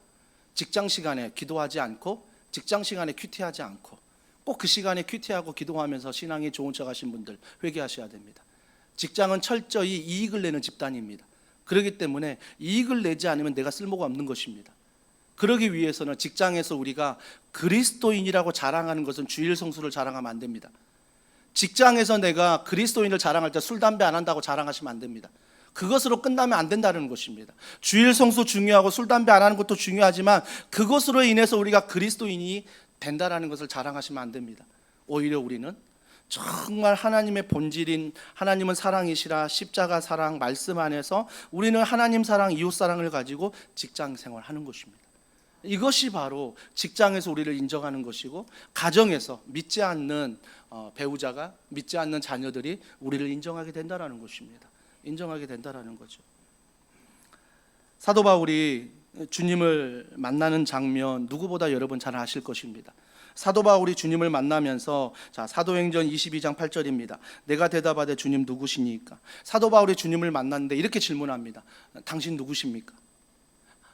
직장 시간에 기도하지 않고, 직장 시간에 큐티하지 않고, 꼭 그 시간에 큐티하고 기도하면서 신앙이 좋은 척 하신 분들 회개하셔야 됩니다. 직장은 철저히 이익을 내는 집단입니다. 그렇기 때문에 이익을 내지 않으면 내가 쓸모가 없는 것입니다. 그러기 위해서는 직장에서 우리가 그리스도인이라고 자랑하는 것은 주일 성수를 자랑하면 안 됩니다. 직장에서 내가 그리스도인을 자랑할 때 술, 담배 안 한다고 자랑하시면 안 됩니다. 그것으로 끝나면 안 된다는 것입니다. 주일 성수 중요하고 술, 담배 안 하는 것도 중요하지만 그것으로 인해서 우리가 그리스도인이 된다라는 것을 자랑하시면 안 됩니다. 오히려 우리는 정말 하나님의 본질인 하나님은 사랑이시라 십자가 사랑 말씀 안에서 우리는 하나님 사랑, 이웃 사랑을 가지고 직장 생활하는 것입니다. 이것이 바로 직장에서 우리를 인정하는 것이고, 가정에서 믿지 않는 배우자가, 믿지 않는 자녀들이 우리를 인정하게 된다라는 것입니다. 인정하게 된다라는 거죠. 사도 바울이 주님을 만나는 장면 누구보다 여러분 잘 아실 것입니다. 사도 바울이 주님을 만나면서, 자, 사도행전 22장 8절입니다. 내가 대답하되 주님 누구시니까? 사도 바울이 주님을 만났는데 이렇게 질문합니다. 당신 누구십니까?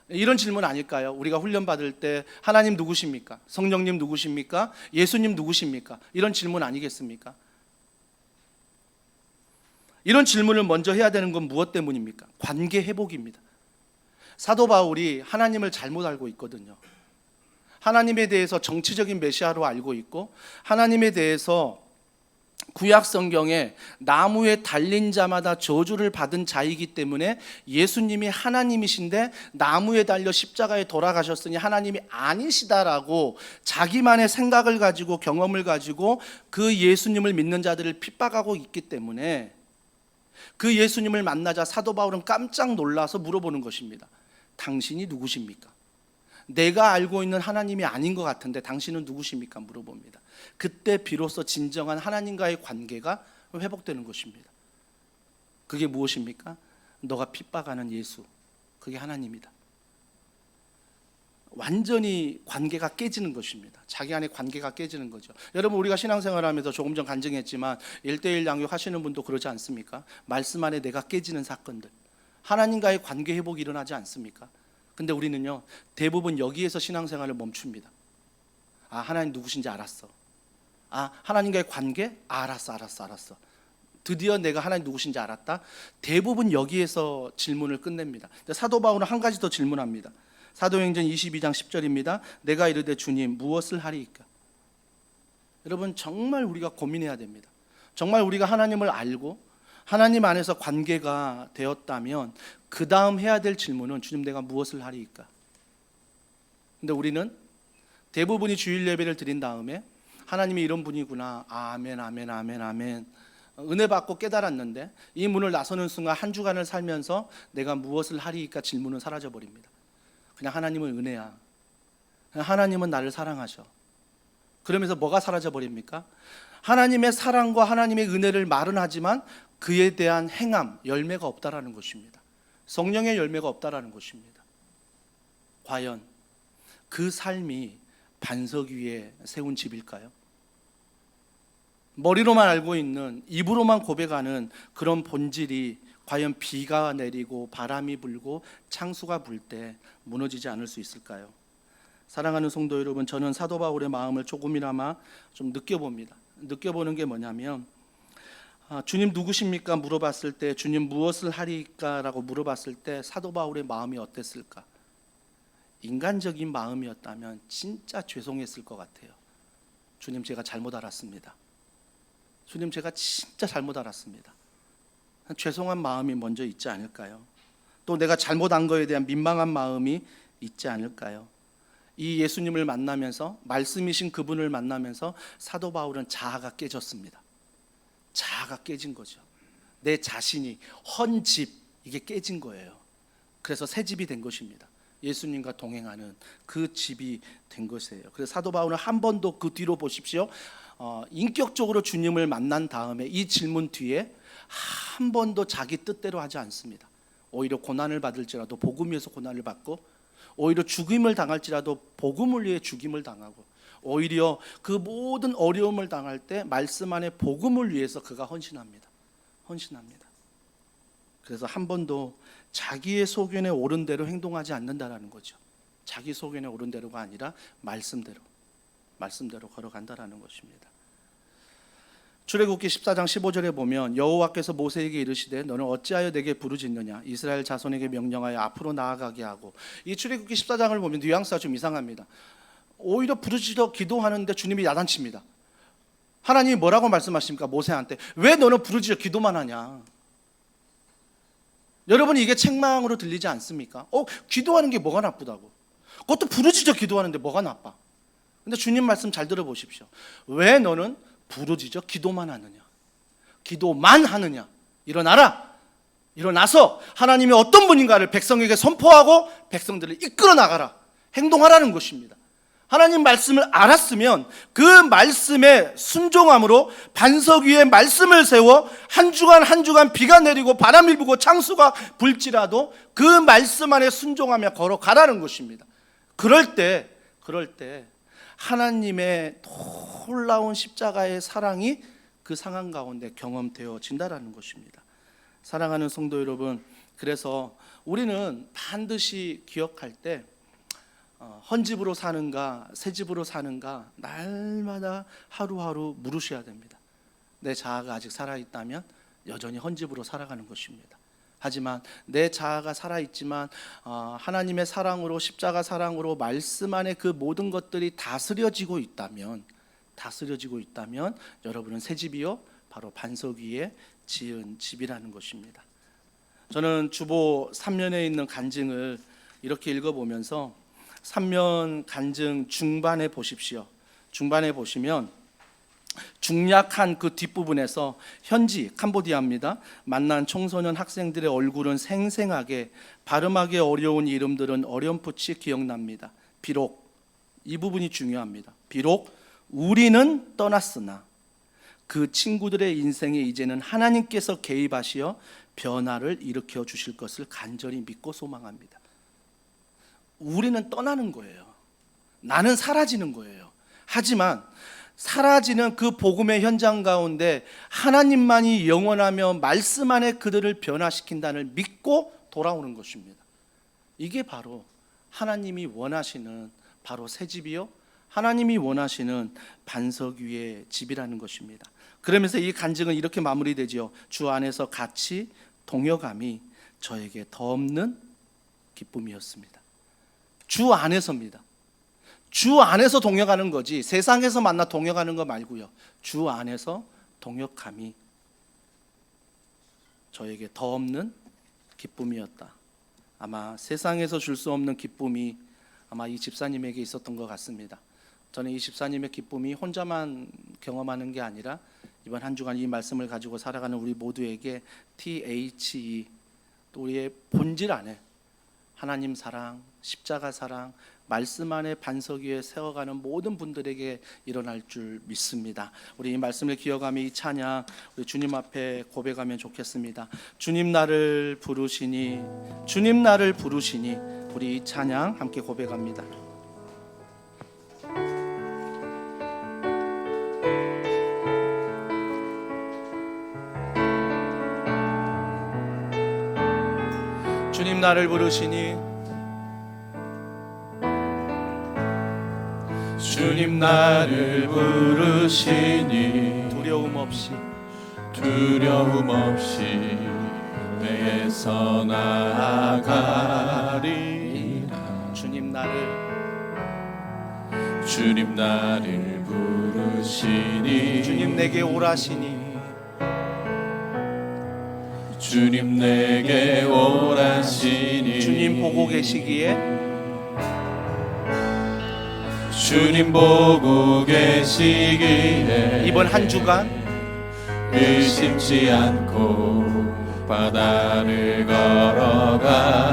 이런 질문 아닐까요? 우리가 훈련 받을 때 하나님 누구십니까? 성령님 누구십니까? 예수님 누구십니까? 이런 질문 아니겠습니까? 이런 질문을 먼저 해야 되는 건 무엇 때문입니까? 관계 회복입니다. 사도 바울이 하나님을 잘못 알고 있거든요. 하나님에 대해서 정치적인 메시아로 알고 있고, 하나님에 대해서 구약 성경에 나무에 달린 자마다 저주를 받은 자이기 때문에 예수님이 하나님이신데 나무에 달려 십자가에 돌아가셨으니 하나님이 아니시다라고 자기만의 생각을 가지고 경험을 가지고 그 예수님을 믿는 자들을 핍박하고 있기 때문에 그 예수님을 만나자 사도 바울은 깜짝 놀라서 물어보는 것입니다. 당신이 누구십니까? 내가 알고 있는 하나님이 아닌 것 같은데 당신은 누구십니까? 물어봅니다. 그때 비로소 진정한 하나님과의 관계가 회복되는 것입니다. 그게 무엇입니까? 너가 핍박하는 예수, 그게 하나님이다. 완전히 관계가 깨지는 것입니다. 자기 안에 관계가 깨지는 거죠. 여러분, 우리가 신앙생활하면서 조금 전 간증했지만 1:1 양육 하시는 분도 그러지 않습니까? 말씀 안에 내가 깨지는 사건들, 하나님과의 관계 회복이 일어나지 않습니까? 근데 우리는요, 대부분 여기에서 신앙생활을 멈춥니다. 아, 하나님 누구신지 알았어. 아, 하나님과의 관계? 알았어. 드디어 내가 하나님 누구신지 알았다. 대부분 여기에서 질문을 끝냅니다. 사도 바울은 한 가지 더 질문합니다. 사도행전 22장 10절입니다. 내가 이르되 주님 무엇을 하리이까? 여러분, 정말 우리가 고민해야 됩니다. 정말 우리가 하나님을 알고 하나님 안에서 관계가 되었다면 그 다음 해야 될 질문은 주님 내가 무엇을 하리이까? 근데 우리는 대부분이 주일 예배를 드린 다음에 하나님이 이런 분이구나, 아멘, 은혜 받고 깨달았는데 이 문을 나서는 순간 한 주간을 살면서 내가 무엇을 하리이까 질문은 사라져버립니다. 그냥 하나님은 은혜야, 그냥 하나님은 나를 사랑하셔. 그러면서 뭐가 사라져버립니까? 하나님의 사랑과 하나님의 은혜를 말은 하지만 그에 대한 행함, 열매가 없다라는 것입니다. 성령의 열매가 없다라는 것입니다. 과연 그 삶이 반석 위에 세운 집일까요? 머리로만 알고 있는, 입으로만 고백하는 그런 본질이 과연 비가 내리고 바람이 불고 창수가 불 때 무너지지 않을 수 있을까요? 사랑하는 성도 여러분, 저는 사도 바울의 마음을 조금이나마 좀 느껴봅니다. 느껴보는 게 뭐냐면, 주님 누구십니까? 물어봤을 때, 주님 무엇을 하리까? 라고 물어봤을 때 사도 바울의 마음이 어땠을까? 인간적인 마음이었다면 진짜 죄송했을 것 같아요. 주님, 제가 잘못 알았습니다. 주님, 제가 진짜 잘못 알았습니다. 죄송한 마음이 먼저 있지 않을까요? 또 내가 잘못한 거에 대한 민망한 마음이 있지 않을까요? 이 예수님을 만나면서, 말씀이신 그분을 만나면서 사도 바울은 자아가 깨졌습니다. 자아가 깨진 거죠. 내 자신이 헌 집, 이게 깨진 거예요. 그래서 새 집이 된 것입니다. 예수님과 동행하는 그 집이 된 것이에요. 그래서 사도 바울은 한 번도 그 뒤로 보십시오. 인격적으로 주님을 만난 다음에 이 질문 뒤에 한 번도 자기 뜻대로 하지 않습니다. 오히려 고난을 받을지라도 복음 위해서 고난을 받고, 오히려 죽임을 당할지라도 복음을 위해 죽임을 당하고, 오히려 그 모든 어려움을 당할 때 말씀 안에 복음을 위해서 그가 헌신합니다. 그래서 한 번도 자기의 소견에 옳은 대로 행동하지 않는다라는 거죠. 자기 소견에 옳은 대로가 아니라 말씀대로 걸어간다라는 것입니다. 출애굽기 14장 15절에 보면 여호와께서 모세에게 이르시되 너는 어찌하여 내게 부르짖느냐 이스라엘 자손에게 명령하여 앞으로 나아가게 하고. 이 출애굽기 14장을 보면 뉘앙스가 좀 이상합니다. 오히려 부르짖어 기도하는데 주님이 야단칩니다. 하나님이 뭐라고 말씀하십니까? 모세한테 왜 너는 부르짖어 기도만 하냐. 여러분이 이게 책망으로 들리지 않습니까? 기도하는 게 뭐가 나쁘다고. 그것도 부르짖어 기도하는데 뭐가 나빠. 근데 주님 말씀 잘 들어보십시오. 왜 너는 부르짖어 기도만 하느냐. 기도만 하느냐. 일어나서 하나님이 어떤 분인가를 백성에게 선포하고 백성들을 이끌어 나가라. 행동하라는 것입니다. 하나님 말씀을 알았으면 그 말씀에 순종함으로 반석 위에 말씀을 세워 한 주간 한 주간 비가 내리고 바람이 불고 창수가 불지라도 그 말씀 안에 순종하며 걸어가라는 것입니다. 그럴 때 하나님의 놀라운 십자가의 사랑이 그 상황 가운데 경험되어진다라는 것입니다. 사랑하는 성도 여러분, 그래서 우리는 반드시 기억할 때 헌집으로 사는가 새집으로 사는가 날마다 하루하루 물으셔야 됩니다. 내 자아가 아직 살아있다면 여전히 헌집으로 살아가는 것입니다. 하지만 내 자아가 살아있지만 하나님의 사랑으로 십자가 사랑으로 말씀 안에 그 모든 것들이 다스려지고 있다면 여러분은 새집이요 바로 반석 위에 지은 집이라는 것입니다. 저는 주보 3면에 있는 간증을 이렇게 읽어보면서 3면 간증 중반에 보십시오. 중반에 보시면 중략한 그 뒷부분에서 현지 캄보디아입니다. 만난 청소년 학생들의 얼굴은 생생하게 발음하기 어려운 이름들은 어렴풋이 기억납니다. 비록 이 부분이 중요합니다. 비록 우리는 떠났으나 그 친구들의 인생에 이제는 하나님께서 개입하시어 변화를 일으켜 주실 것을 간절히 믿고 소망합니다. 우리는 떠나는 거예요. 나는 사라지는 거예요. 하지만 사라지는 그 복음의 현장 가운데 하나님만이 영원하며 말씀 안에 그들을 변화시킨다는 믿고 돌아오는 것입니다. 이게 바로 하나님이 원하시는 바로 새 집이요 하나님이 원하시는 반석 위의 집이라는 것입니다. 그러면서 이 간증은 이렇게 마무리되지요. 주 안에서 같이 동역함이 저에게 더 없는 기쁨이었습니다. 주 안에서입니다. 주 안에서 동역하는 거지 세상에서 만나 동역하는 거 말고요. 주 안에서 동역함이 저에게 더 없는 기쁨이었다. 아마 세상에서 줄 수 없는 기쁨이 아마 이 집사님에게 있었던 것 같습니다. 저는 이 집사님의 기쁨이 혼자만 경험하는 게 아니라 이번 한 주간 이 말씀을 가지고 살아가는 우리 모두에게 THE 또 우리의 본질 안에 하나님 사랑, 십자가 사랑, 말씀 안에 반석 위에 세워가는 모든 분들에게 일어날 줄 믿습니다. 우리 이 말씀을 기억하며 이 찬양 우리 주님 앞에 고백하면 좋겠습니다. 주님 나를 부르시니 우리 이 찬양 함께 고백합니다. 주님 나를 부르시니 주님 나를 부르시니 두려움 없이 내게서 나아가리라. 주님 나를 부르시니 주님 내게 오라시니 주님 내게 오라시니 주님 보고 계시기에 이번 한 주간 의심치 않고 바다를 걸어가리라.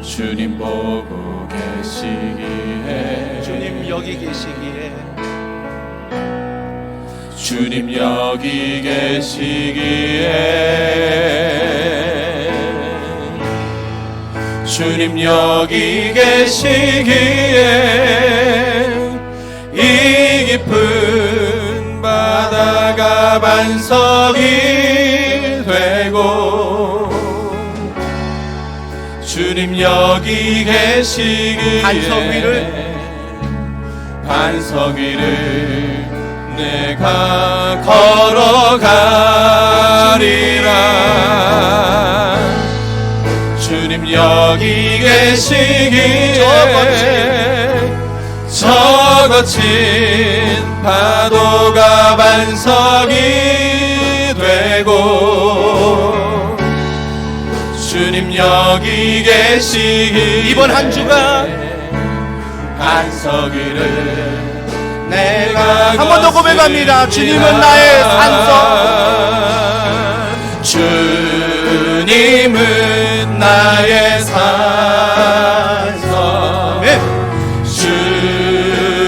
주님 보고 계시기에 주님 여기 계시기에 주님 여기 계시기에 주님 여기 계시기에 이 깊은 바다 나가 반석이 되고 주님 여기 계시기에 반석 위를 내가 걸어가리라. 주님 여기 계시기에 저 거친 파도가 반석이 되고 주님 여기 계시기에 이번 한 주간 반석 위를 내가 한 번 더 고백합니다. 주님은 나의 산성, 주님은 나의 산성, 네. 주님은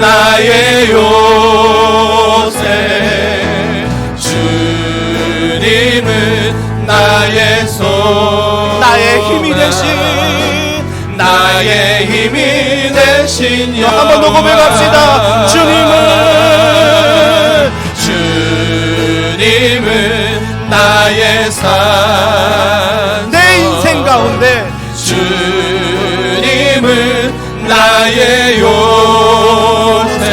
나의 요새, 주님은 나의 손, 나의 힘이 되신 나의 힘이 되신 한 번 더 고백합시다. 주님은 나의 산, 내 인생 가운데 주님은 나의 요새,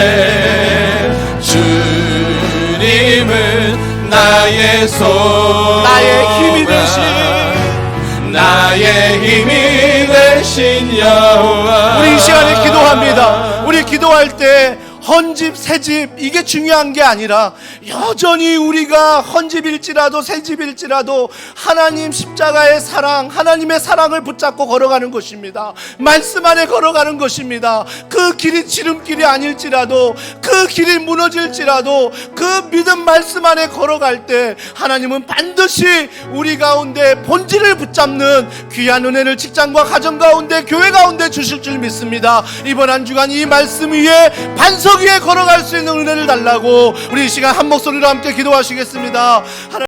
주님은 나의 손, 나의 힘이 되신 나의 힘이 되신 여호와. 우리 이 시간에 기도합니다. 우리 기도할 때 헌집, 새집 이게 중요한 게 아니라 여전히 우리가 헌집일지라도 새집일지라도 하나님 십자가의 사랑, 하나님의 사랑을 붙잡고 걸어가는 것입니다. 말씀 안에 걸어가는 것입니다. 그 길이 지름길이 아닐지라도, 그 길이 무너질지라도 그 믿음 말씀 안에 걸어갈 때 하나님은 반드시 우리 가운데 본질을 붙잡는 귀한 은혜를 직장과 가정 가운데, 교회 가운데 주실 줄 믿습니다. 이번 한 주간 이 말씀 위에 반석 위에 걸어갈 수 있는 은혜를 달라고 우리 이 시간 한 목소리로 함께 기도하시겠습니다.